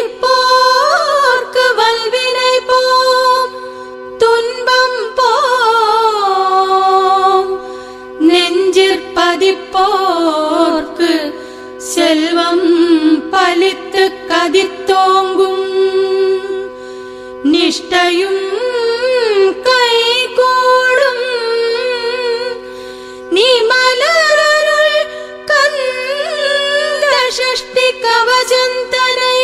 நிற்போர்க்கு வல்வினை போம் துன்பம் போம் நெஞ்சிற்பதிப்போர்க்கு செல்வம் பலித்து கதித்தோங்கும் நிஷ்டையும் கைகூடும் நீ மலருள் கந்த சஷ்டி கவசந்தனை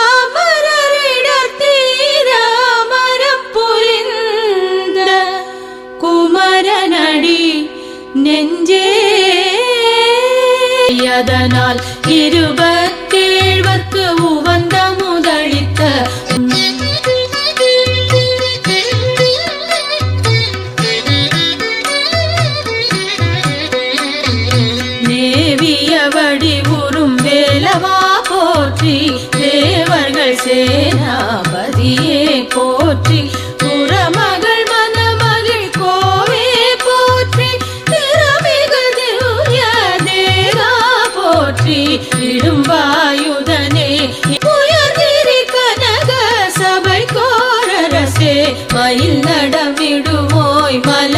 அமரரிடர் தீர அமரம் புரிந்த குமரனடி நெஞ்சே அதனால் 27 உவந்த முதலித்த நேவிய வடிவுறும் வேலவா போற்றி தேவர்கள் சேனாபதியே போற்றி புறமகள் மனமகிழ் கோவே போற்றி திறமிகு திவ்ய தேகா போற்றி இடும்பாயுதனே உயர்திரி கனக சபை கோரரசே மயில் நடமிடுவோய் மல